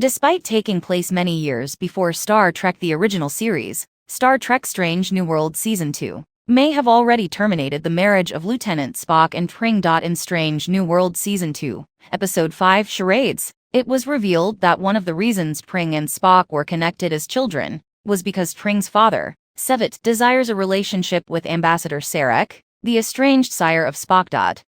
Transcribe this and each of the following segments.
Despite taking place many years before Star Trek the original series, Star Trek Strange New Worlds Season 2 may have already terminated the marriage of Lieutenant Spock and T'Pring. In Strange New Worlds Season 2, Episode 5 Charades, it was revealed that one of the reasons T'Pring and Spock were connected as children was because T'Pring's father, Sevet, desires a relationship with Ambassador Sarek, the estranged sire of Spock.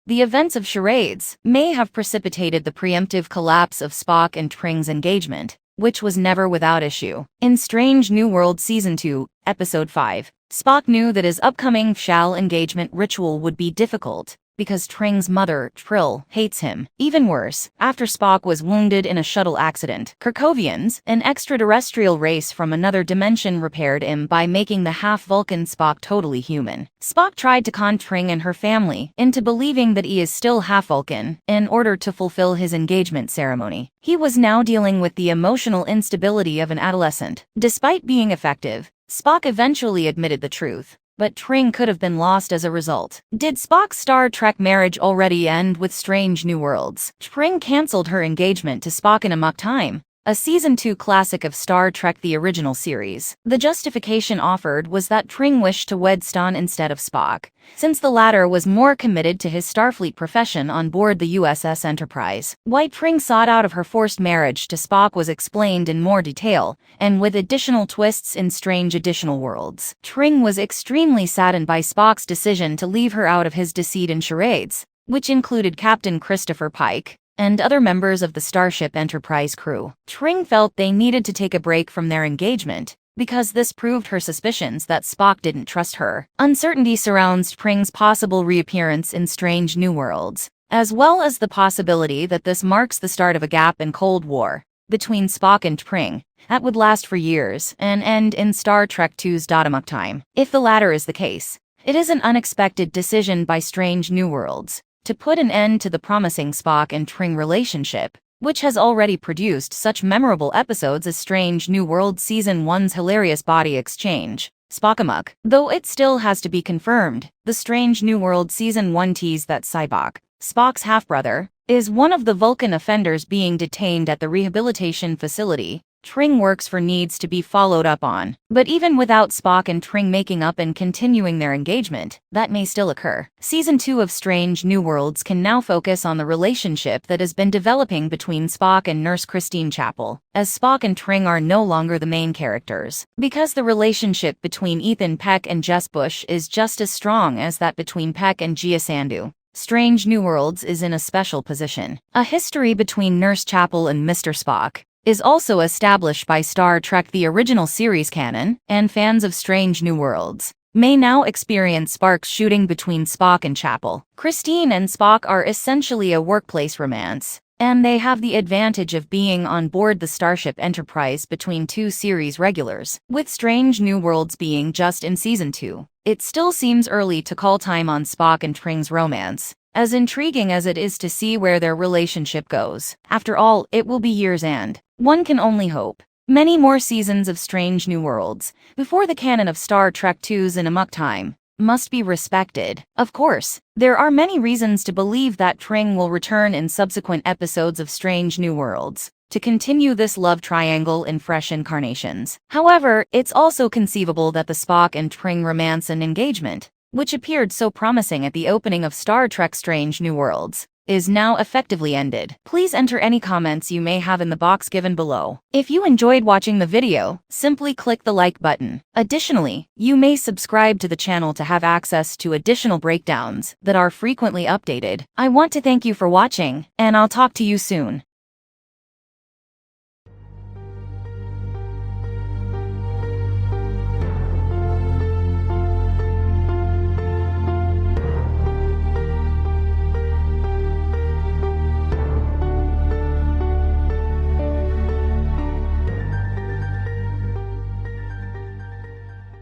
The events of Charades may have precipitated the preemptive collapse of Spock and T'Pring's engagement, which was never without issue. In Strange New Worlds Season 2, Episode 5, Spock knew that his upcoming Shal engagement ritual would be difficult, because T'Pring's mother, Trill, hates him. Even worse, after Spock was wounded in a shuttle accident, Kerkovians, an extraterrestrial race from another dimension, repaired him by making the half-Vulcan Spock totally human. Spock tried to con T'Pring and her family into believing that he is still half-Vulcan in order to fulfill his engagement ceremony. He was now dealing with the emotional instability of an adolescent. Despite being effective, Spock eventually admitted the truth, but T'Pring could have been lost as a result. Did Spock's Star Trek marriage already end with Strange New Worlds? T'Pring canceled her engagement to Spock in Amok Time, a Season 2 classic of Star Trek the original series. The justification offered was that T'Pring wished to wed Stan instead of Spock, since the latter was more committed to his Starfleet profession on board the USS Enterprise. Why T'Pring sought out of her forced marriage to Spock was explained in more detail, and with additional twists in Strange Additional Worlds. T'Pring was extremely saddened by Spock's decision to leave her out of his deceit in Charades, which included Captain Christopher Pike and other members of the Starship Enterprise crew. T'Pring felt they needed to take a break from their engagement, because this proved her suspicions that Spock didn't trust her. Uncertainty surrounds T'Pring's possible reappearance in Strange New Worlds, as well as the possibility that this marks the start of a gap in Cold War between Spock and T'Pring that would last for years and end in Star Trek II's Amok Time. If the latter is the case, it is an unexpected decision by Strange New Worlds to put an end to the promising Spock and T'Pring relationship, which has already produced such memorable episodes as Strange New Worlds Season 1's hilarious body exchange, Spockamuk. Though it still has to be confirmed, the Strange New Worlds Season 1 teased that Sybok, Spock's half-brother, is one of the Vulcan offenders being detained at the rehabilitation facility T'Pring works for needs to be followed up on. But even without Spock and T'Pring making up and continuing their engagement, that may still occur. Season 2 of Strange New Worlds can now focus on the relationship that has been developing between Spock and Nurse Christine Chapel, as Spock and T'Pring are no longer the main characters. Because the relationship between Ethan Peck and Jess Bush is just as strong as that between Peck and Gia Sandhu, Strange New Worlds is in a special position. A history between Nurse Chapel and Mr. Spock is also established by Star Trek the original series canon, and fans of Strange New Worlds may now experience sparks shooting between Spock and Chapel. Christine and Spock are essentially a workplace romance, and they have the advantage of being on board the Starship Enterprise between two series regulars. With Strange New Worlds being just in Season 2, it still seems early to call time on Spock and T'Pring's romance, as intriguing as it is to see where their relationship goes. After all, it will be years and, one can only hope, many more seasons of Strange New Worlds before the canon of Star Trek II's In Amok Time must be respected. Of course, there are many reasons to believe that T'Pring will return in subsequent episodes of Strange New Worlds to continue this love triangle in fresh incarnations. However, it's also conceivable that the Spock and T'Pring romance and engagement, which appeared so promising at the opening of Star Trek Strange New Worlds, is now effectively ended. Please enter any comments you may have in the box given below. If you enjoyed watching the video, simply click the like button. Additionally, you may subscribe to the channel to have access to additional breakdowns that are frequently updated. I want to thank you for watching, and I'll talk to you soon.